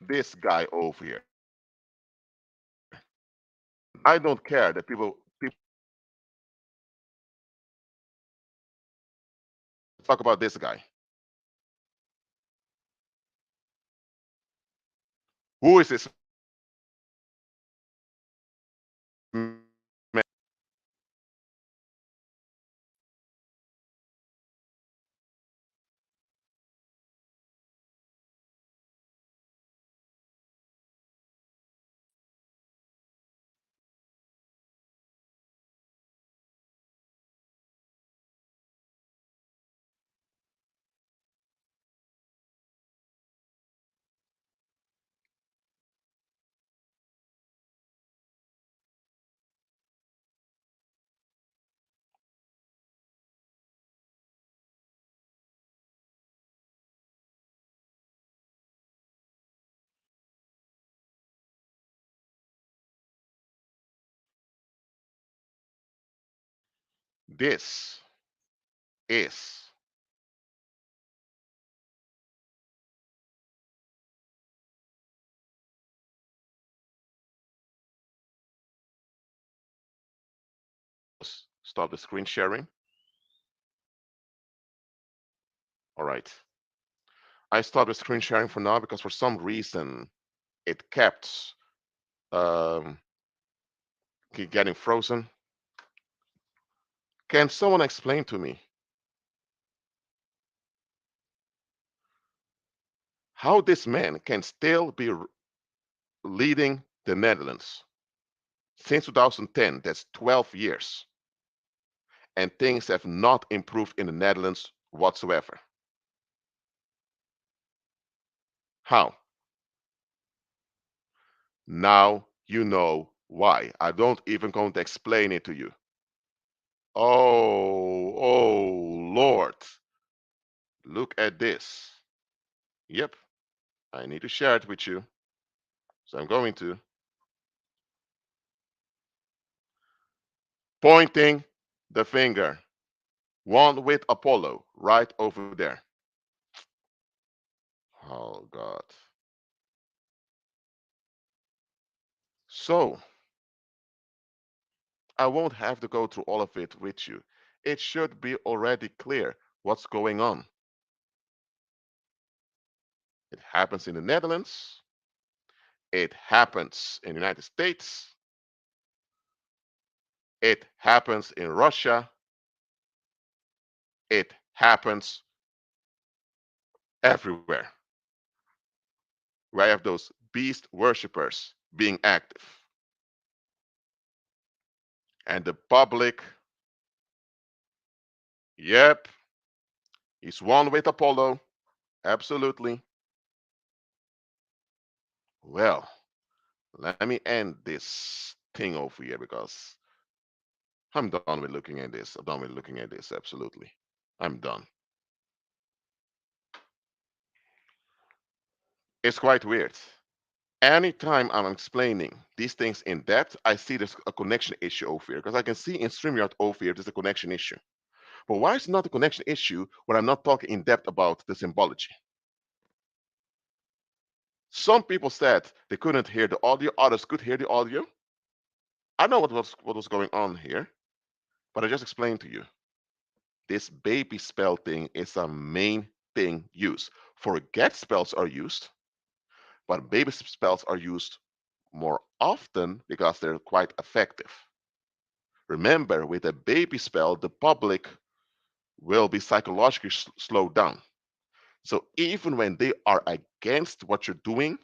Speaker 1: this guy over here. I don't care that people talk about this guy. Who is this man? This is stop the screen sharing. All right. I stopped the screen sharing for now because for some reason it kept um, getting frozen. Can someone explain to me how this man can still be leading the Netherlands since 2010? That's 12 years, and things have not improved in the Netherlands whatsoever. How? Now you know why. I don't even going to explain it to you. Oh Lord. Look at this. Yep, I need to share it with you. So I'm going to. Pointing the finger. One with Apollo right over there. Oh God. So I won't have to go through all of it with you. It should be already clear what's going on. It happens in the Netherlands. It happens in the United States. It happens in Russia. It happens everywhere. Where I have those beast worshippers being active. And the public, yep, he's one with Apollo. Absolutely. Well, let me end this thing over here because I'm done with looking at this. I'm done with looking at this. Absolutely. I'm done. It's quite weird. Anytime I'm explaining these things in depth, I see there's a connection issue over here because I can see in StreamYard over here there's a connection issue. But why is it not a connection issue when I'm not talking in depth about the symbology? Some people said they couldn't hear the audio, others could hear the audio. I know what was going on here, but I just explained to you. This baby spell thing is a main thing used. Forget spells are used, but baby spells are used more often because they're quite effective. Remember, with a baby spell, the public will be psychologically slowed down. So even when they are against what you're doing,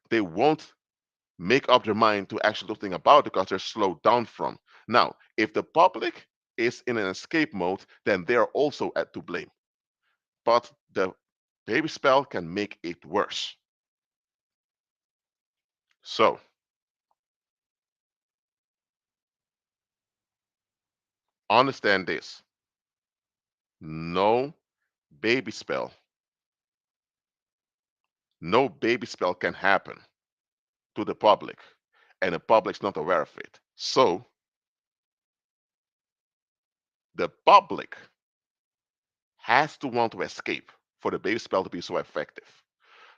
Speaker 1: they won't make up their mind to actually do something about it because they're slowed down from. Now, if the public is in an escape mode, then they are also at to blame. But the baby spell can make it worse. So understand this. No baby spell, no baby spell can happen to the public, and the public's not aware of it. So the public has to want to escape for the baby spell to be so effective.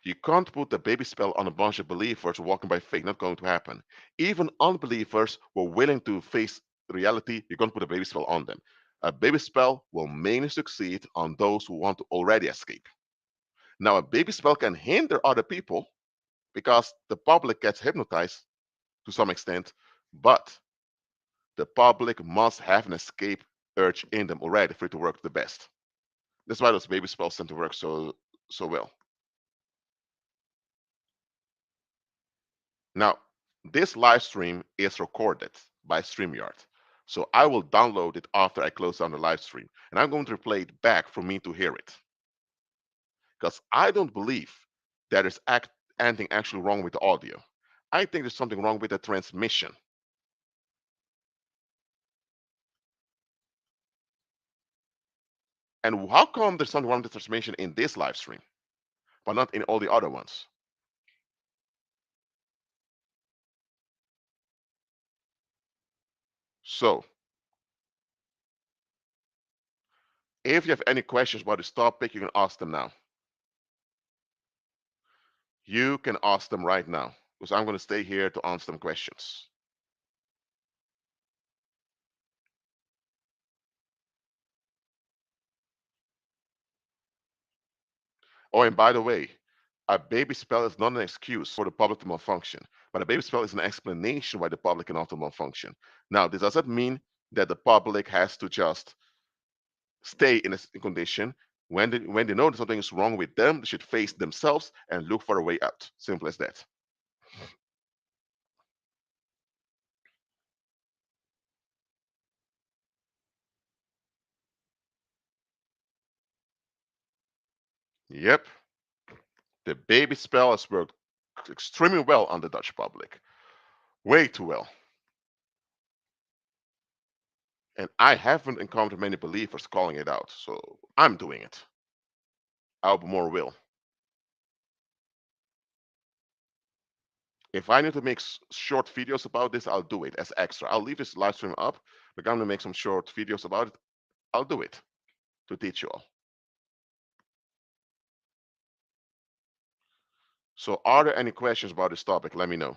Speaker 1: You can't put the baby spell on a bunch of believers walking by faith. Not going to happen. Even unbelievers who are willing to face reality, you can't put a baby spell on them. A baby spell will mainly succeed on those who want to already escape. Now, a baby spell can hinder other people because the public gets hypnotized to some extent, but the public must have an escape urge in them already for it to work the best. That's why those baby spells tend to work so well. Now, this live stream is recorded by StreamYard. So I will download it after I close down the live stream. And I'm going to play it back for me to hear it. Because I don't believe there is anything actually wrong with the audio. I think there's something wrong with the transmission. And how come there's something wrong with the transmission in this live stream, but not in all the other ones? So, if you have any questions about this topic, you can ask them now. You can ask them right now, because I'm going to stay here to answer them questions. Oh, and by the way, a baby spell is not an excuse for the public to malfunction, but a baby spell is an explanation why the public can also malfunction. Now, this doesn't mean that the public has to just stay in a condition. When they know that something is wrong with them, they should face themselves and look for a way out. Simple as that. Yep, the baby spell has worked extremely well on the Dutch public, way too well. And I haven't encountered many believers calling it out, so I'm doing it. I'll be more will. If I need to make short videos about this, I'll do it as extra. I'll leave this live stream up, but I'm gonna make some short videos about it. I'll do it to teach you all. So, are there any questions about this topic? Let me know.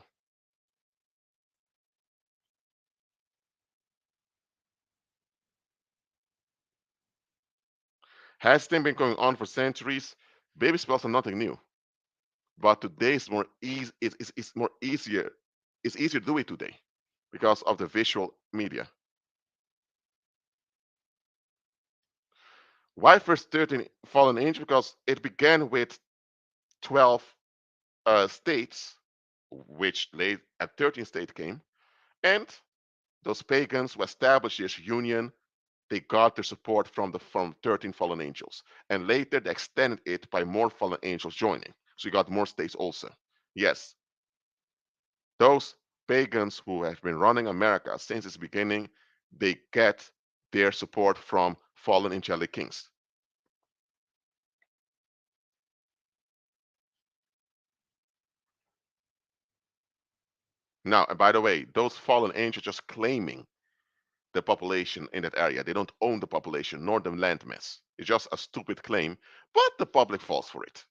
Speaker 1: Has thing been going on for centuries? Baby spells are nothing new, but today is more easy. It's more easier. It's easier to do it today because of the visual media. Why first 13 fallen angels? Because it began with 12 states, which late at 13th state came, and those pagans who established this union, they got their support from 13 fallen angels, and later they extended it by more fallen angels joining. So you got more states also. Yes, those pagans who have been running America since its beginning, they get their support from fallen angelic kings. Now, and by the way, those fallen angels just claiming the population in that area. They don't own the population nor the landmass. It's just a stupid claim, but the public falls for it,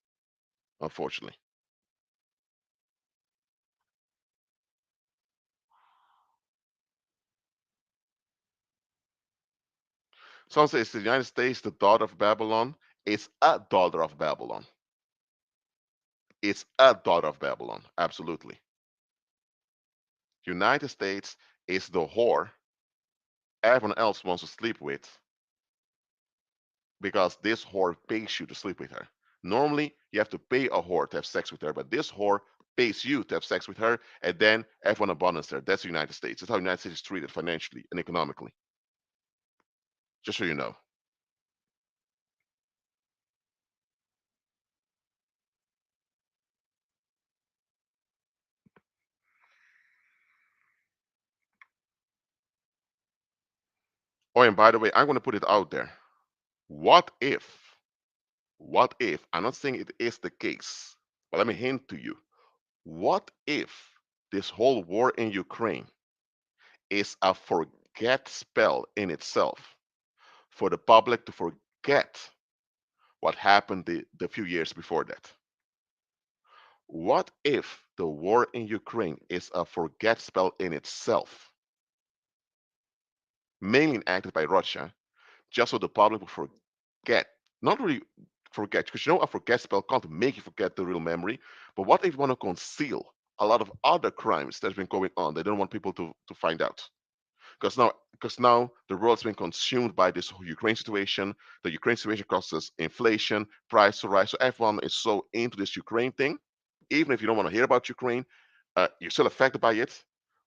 Speaker 1: unfortunately. Some say it's the United States, the daughter of Babylon. It's a daughter of Babylon. It's a daughter of Babylon, absolutely. United States is the whore everyone else wants to sleep with because this whore pays you to sleep with her. Normally, you have to pay a whore to have sex with her, but this whore pays you to have sex with her, and then everyone abandons her. That's the United States. That's how the United States is treated financially and economically. Just so you know. Oh, and by the way, I'm going to put it out there. What if, I'm not saying it is the case, but let me hint to you. What if this whole war in Ukraine is a forget spell in itself for the public to forget what happened the few years before that. What if the war in Ukraine is a forget spell in itself, mainly enacted by Russia, just so the public will forget, not really forget, because a forget spell can't make you forget the real memory, but what if you want to conceal a lot of other crimes that's been going on? They don't want people to find out. Because now the world's been consumed by this whole Ukraine situation. The Ukraine situation causes inflation, price to rise. So everyone is so into this Ukraine thing. Even if you don't want to hear about Ukraine, you're still affected by it.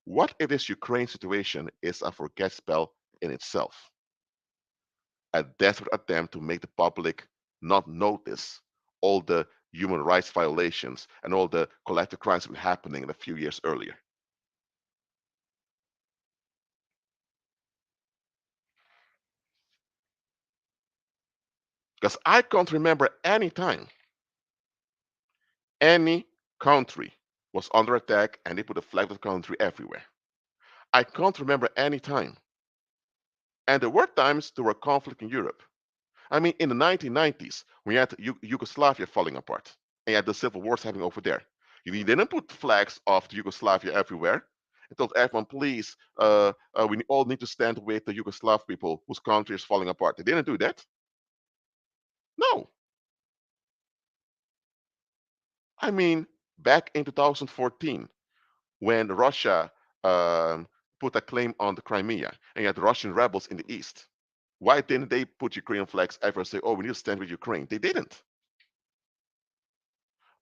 Speaker 1: What if this Ukraine situation is a forget spell in itself? A desperate attempt to make the public not notice all the human rights violations and all the collective crimes that were happening a few years earlier. Because I can't remember any time any country was under attack and they put a flag of the country everywhere. I can't remember any time. And there were times there were conflict in Europe. I mean, in the 1990s, when you had Yugoslavia falling apart and you had the civil wars happening over there, you didn't put flags of Yugoslavia everywhere. It told everyone, please, we all need to stand with the Yugoslav people whose country is falling apart. They didn't do that. No. I mean, back in 2014, when Russia um, put a claim on the Crimea and you had Russian rebels in the east. Why didn't they put Ukrainian flags ever and say, oh, we need to stand with Ukraine? They didn't.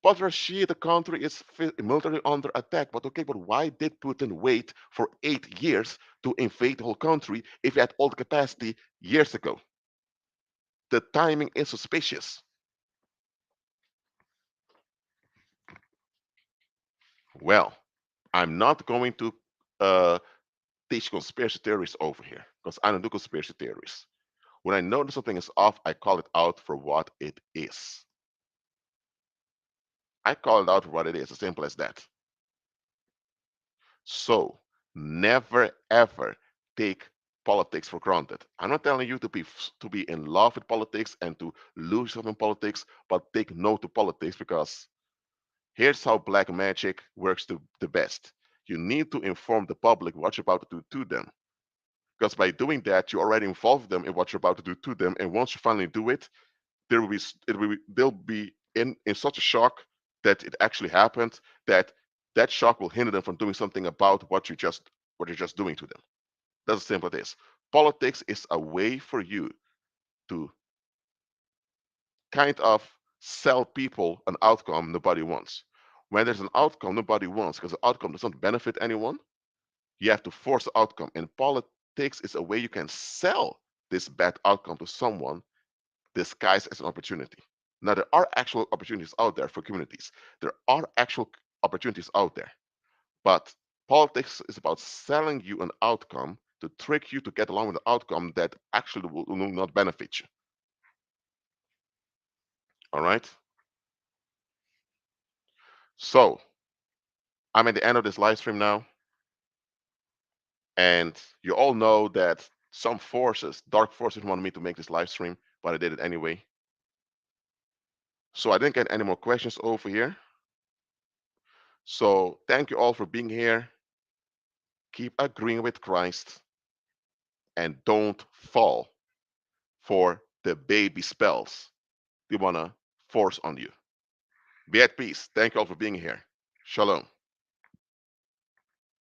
Speaker 1: But Russia, the country, is militarily under attack. But okay, but why did Putin wait for 8 years to invade the whole country if he had all the capacity years ago? The timing is suspicious. Well, I'm not going to uh, teach conspiracy theories over here because I don't do conspiracy theories. When I notice something is off, I call it out for what it is. I call it out for what it is, as simple as that. So never ever take politics for granted. I'm not telling you to be in love with politics and to lose yourself in politics, but take no to politics because here's how black magic works the best. You need to inform the public what you're about to do to them. Because by doing that, you already involve them in what you're about to do to them. And once you finally do it, they'll be in such a shock that it actually happened that that shock will hinder them from doing something about what you're just doing to them. That's as simple as it is. Politics is a way for you to kind of sell people an outcome nobody wants. When there's an outcome nobody wants because the outcome doesn't benefit anyone, you have to force the outcome. And politics is a way you can sell this bad outcome to someone disguised as an opportunity. Now, there are actual opportunities out there for communities. There are actual opportunities out there. But politics is about selling you an outcome to trick you to get along with the outcome that actually will not benefit you. All right? So, I'm at the end of this live stream now. And you all know that some forces, dark forces, wanted me to make this live stream, but I did it anyway. So, I didn't get any more questions over here. So, thank you all for being here. Keep agreeing with Christ and don't fall for the baby spells they want to force on you. Be at peace. Thank you all for being here. Shalom.